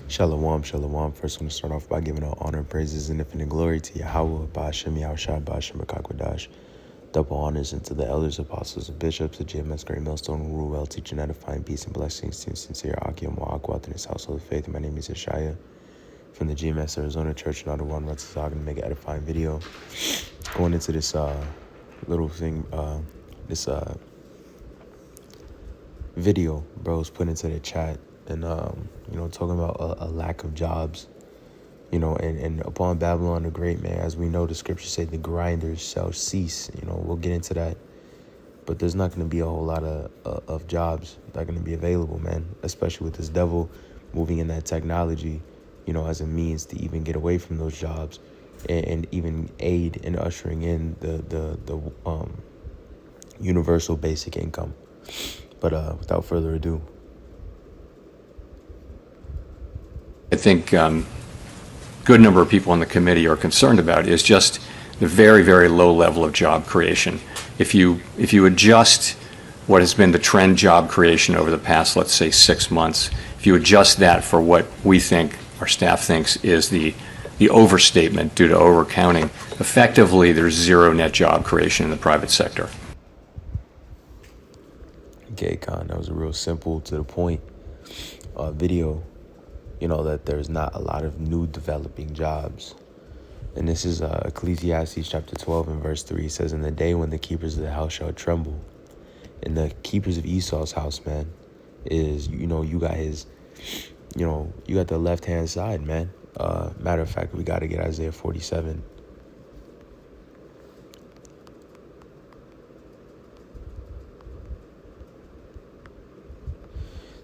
Shalom, shalom. First, I want to start off by giving all honor, praises, and infinite glory to Yahweh, Ba'ashem, Yahushua, Ba'ashem, B'Kakwadash. Double honors into the elders, apostles, and bishops, the GMS, Great Millstone, who rule well, teaching, edifying, peace, and blessings to sincere Akim Wa'akwat in his household of faith. My name is Ishaya from the GMS Arizona Church, and Other One Ratzazag, and make an edifying video. Going into this little thing, this video bros put into the chat, and talking about a lack of jobs, and upon Babylon the Great, man, as we know, the scriptures say the grinders shall cease. We'll get into that, but there's not going to be a whole lot of jobs that are going to be available, man, especially with this devil moving in that technology, as a means to even get away from those jobs and even aid in ushering in the universal basic income. But without further ado, I think good number of people on the committee are concerned about is just the very, very low level of job creation. If you adjust what has been the trend job creation over the past, let's say, 6 months, if you adjust that for what we think, our staff thinks, is the overstatement due to overcounting, effectively there's zero net job creation in the private sector. okay, Khan, that was a real simple to the point video. That there's not a lot of new developing jobs. And this is Ecclesiastes chapter 12 and verse 3. It says, "In the day when the keepers of the house shall tremble," and the keepers of Esau's house, man, is, you got his, you got the left-hand side, man. Matter of fact, we got to get Isaiah 47.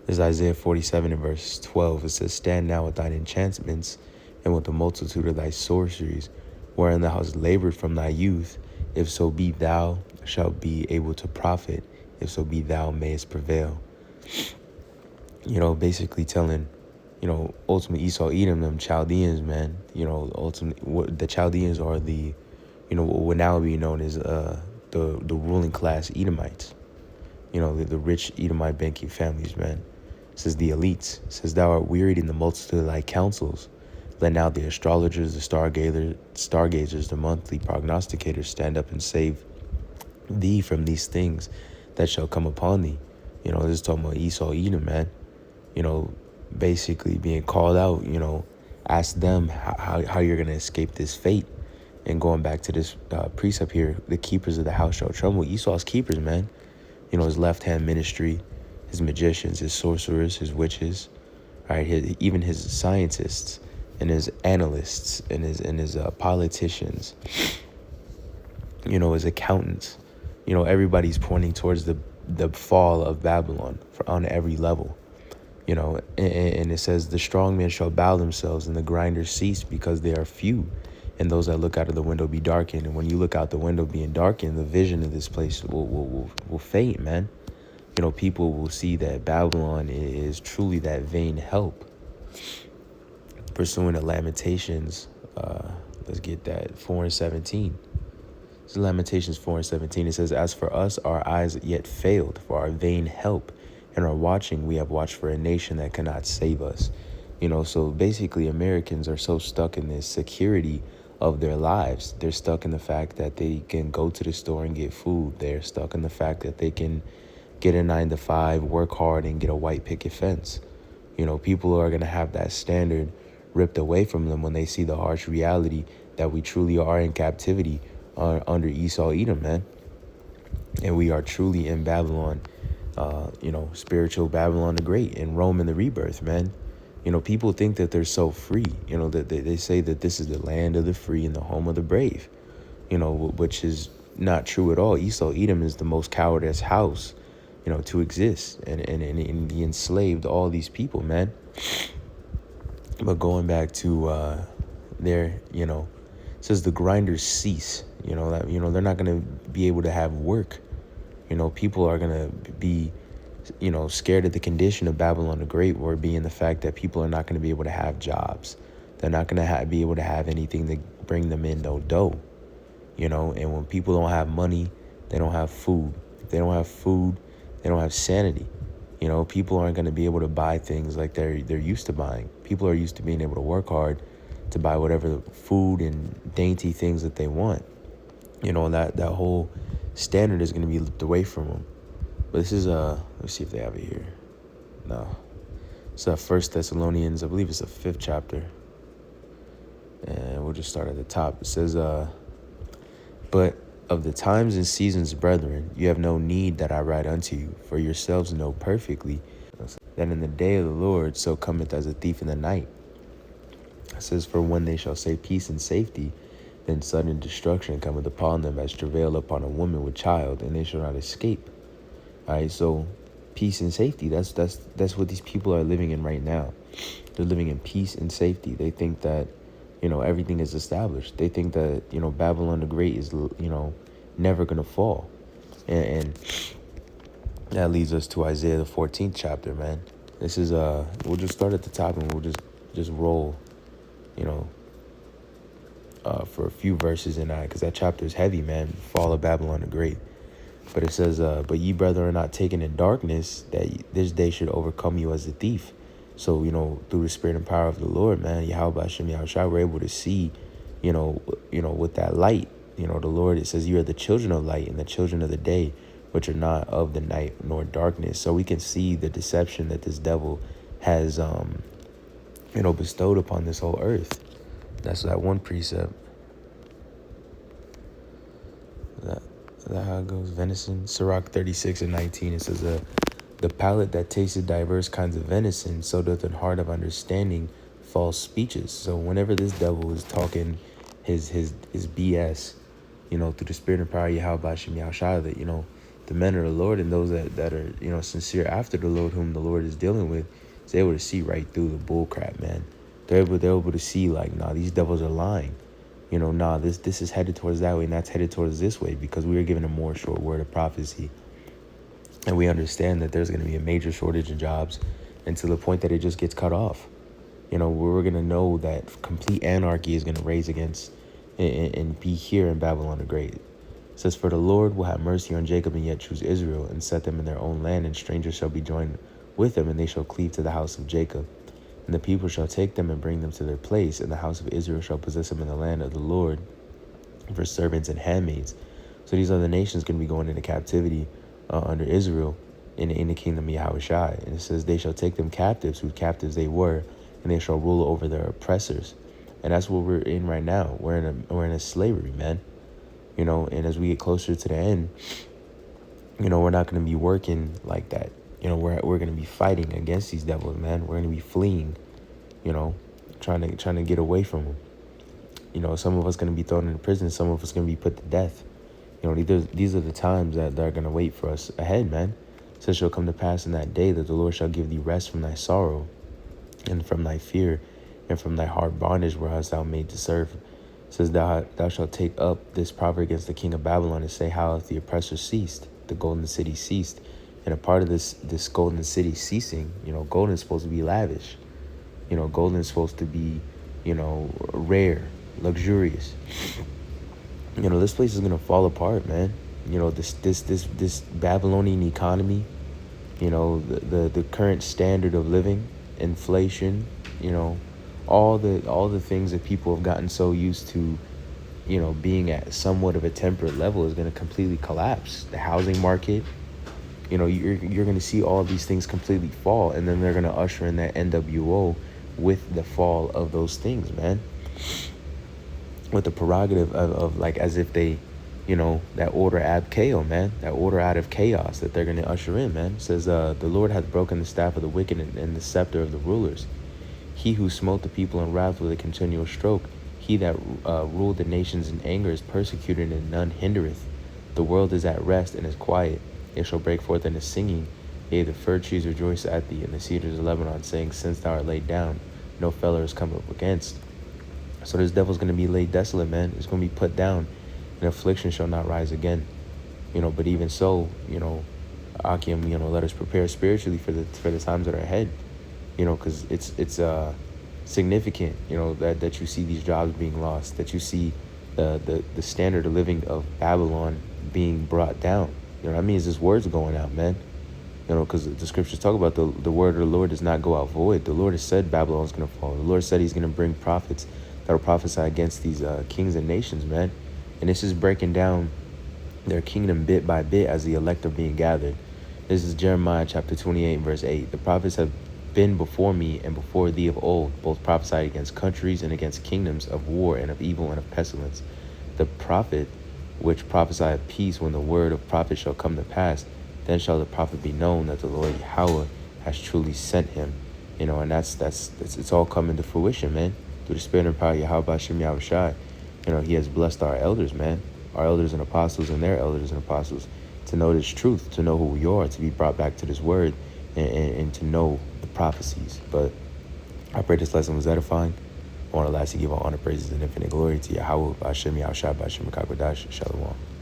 This is Isaiah 47 and verse 12. It says, "Stand now with thine enchantments and with the multitude of thy sorceries, wherein thou hast labored from thy youth, if so be thou shalt be able to profit, if so be thou mayest prevail." Basically telling, ultimately Esau, Edom, them Chaldeans, man, ultimately the Chaldeans are the, what would now be known as the ruling class Edomites, the rich Edomite banking families, man. It says the elites. It says, "Thou art wearied in the multitude of thy counsels. Let now the astrologers, the stargazers, the monthly prognosticators stand up and save thee from these things that shall come upon thee." This is talking about Esau, Edom, man. Basically being called out, ask them how you're going to escape this fate. And going back to this precept here, the keepers of the house shall tremble. Esau's keepers, man. His left-hand ministry, his magicians, his sorcerers, his witches, right? Even his scientists and his analysts and his politicians, his accountants. Everybody's pointing towards the fall of Babylon on every level. And it says, "The strong men shall bow themselves, and the grinders cease, because they are few, and those that look out of the window be darkened." And when you look out the window being darkened, the vision of this place will fade, man. People will see that Babylon is truly that vain help. Pursuing the Lamentations, let's get that, 4 and 17. This is Lamentations 4 and 17. It says, "As for us, our eyes yet failed for our vain help, and our watching, we have watched for a nation that cannot save us." So basically Americans are so stuck in this security of their lives. They're stuck in the fact that they can go to the store and get food. They're stuck in the fact that they can get a 9-to-5, work hard, and get a white picket fence. People are going to have that standard ripped away from them when they see the harsh reality that we truly are in captivity under Esau, Edom, man. And we are truly in Babylon, spiritual Babylon the Great, and Rome in the rebirth, man. People think that they're so free, that they say that this is the land of the free and the home of the brave, which is not true at all. Esau, Edom is the most cowardice house, to exist, and he enslaved all these people, man. But going back to there, it says the grinders cease, that, they're not going to be able to have work. People are going to be, scared of the condition of Babylon the Great, or being the fact that people are not going to be able to have jobs. They're not going to be able to have anything to bring them in no dough, and when people don't have money, they don't have food. If they don't have food, they don't have sanity. You know, people aren't going to be able to buy things like they're used to buying. People are used to being able to work hard to buy whatever food and dainty things that they want. You know, that whole standard is going to be looked away from them. But this is let's see if they have it here. No, it's First Thessalonians. I believe it's the 5th chapter, and we'll just start at the top. It says, "But of the times and seasons, brethren, you have no need that I write unto you, for yourselves know perfectly that in the day of the Lord so cometh as a thief in the night." It says, "For when they shall say peace and safety, then sudden destruction cometh upon them as travail upon a woman with child, and they shall not escape." All right, so peace and safety, that's what these people are living in right now. They're living in peace and safety. They think that, you know, everything is established. They think that, you know, Babylon the Great is, you know, never going to fall. And that leads us to Isaiah the 14th chapter, man. This is, we'll just start at the top and we'll just roll, you know, for a few verses in that, because that chapter is heavy, man. Fall of Babylon the Great. But it says, "But ye, brethren, are not taken in darkness, that this day should overcome you as a thief." So, you know, through the spirit and power of the Lord, man, Yahweh Hashem Yahushua, we're able to see, you know, with that light, you know, the Lord, it says, "You are the children of light and the children of the day, which are not of the night nor darkness." So we can see the deception that this devil has, you know, bestowed upon this whole earth. That's that one precept. Is that how it goes? Venison, Sirach 36:19. It says, "The palate that tasted diverse kinds of venison, so doth an heart of understanding false speeches." So whenever this devil is talking his BS, you know, through the spirit and power of Yahweh Hashem Yahushua, that, you know, the men of the Lord and those that are, you know, sincere after the Lord, whom the Lord is dealing with, is able to see right through the bull crap, man. They're able to see, like, nah, these devils are lying. You know, nah, this is headed towards that way and that's headed towards this way, because we are given a more short word of prophecy. And we understand that there's going to be a major shortage of jobs, and to the point that it just gets cut off. You know, we're going to know that complete anarchy is going to raise against and be here in Babylon the Great. It says, "For the Lord will have mercy on Jacob and yet choose Israel, and set them in their own land, and strangers shall be joined with them, and they shall cleave to the house of Jacob. And the people shall take them and bring them to their place, and the house of Israel shall possess them in the land of the Lord for servants and handmaids." So these other nations going to be going into captivity under Israel in the kingdom of Yahushua. And it says, "They shall take them captives, whose captives they were, and they shall rule over their oppressors." And that's what we're in right now. We're in a slavery, man. You know, and as we get closer to the end, you know, we're not going to be working like that. You know, we're going to be fighting against these devils, man. We're going to be fleeing, you know, trying to get away from them. You know, some of us going to be thrown into prison. Some of us going to be put to death. You know, these are the times that are going to wait for us ahead, man. It says, "Shall come to pass in that day that the Lord shall give thee rest from thy sorrow and from thy fear and from thy hard bondage whereas thou made to serve." It says, thou shalt take up this proverb against the king of Babylon and say, "How hath the oppressor ceased? The golden city ceased." And a part of this golden city ceasing, you know, golden is supposed to be lavish. You know, golden is supposed to be, you know, rare, luxurious. You know, this place is gonna fall apart, man. You know, this Babylonian economy, you know, the current standard of living, inflation, you know, all the things that people have gotten so used to, you know, being at somewhat of a temperate level is gonna completely collapse. The housing market, you know, you're going to see all these things completely fall, and then they're going to usher in that NWO with the fall of those things, man. With the prerogative of like, as if they, you know, that order ab chaos, man, that order out of chaos that they're going to usher in, man. It says, "The Lord hath broken the staff of the wicked and the scepter of the rulers. He who smote the people in wrath with a continual stroke, he that ruled the nations in anger is persecuted, and none hindereth. The world is at rest and is quiet. It shall break forth into singing. Yea, the fir trees rejoice at thee, and the cedars of Lebanon, saying, Since thou art laid down, no feller is come up against." So this devil's going to be laid desolate, man. It's going to be put down, and affliction shall not rise again. You know, but even so, you know, Akim, you know, let us prepare spiritually for the times that are ahead. You know, because it's significant, you know, that you see these jobs being lost, that you see the standard of living of Babylon being brought down. You know what I mean? It's just words going out, man. Because the scriptures talk about the word of the Lord does not go out void. The Lord has said Babylon's going to fall. The Lord said he's going to bring prophets that will prophesy against these kings and nations, man. And this is breaking down their kingdom bit by bit as the elect are being gathered. This is Jeremiah chapter 28, verse 8. The prophets have been before me and before thee of old, both prophesied against countries and against kingdoms, of war and of evil and of pestilence. The prophet which prophesieth peace, when the word of prophet shall come to pass, then shall the prophet be known that the Lord Yahweh has truly sent him. And that's it's all coming to fruition, man. Through the spirit and power of Yahweh Hashem Yahushai. He has blessed our elders, man. Our elders and apostles and their elders and apostles, to know this truth, to know who we are, to be brought back to this word, and to know the prophecies. But I pray this lesson was edifying. I want to lastly give all honor, praises, and infinite glory to Yahweh, Hashem Yahushai, Hashem Makakwadash, Shalom.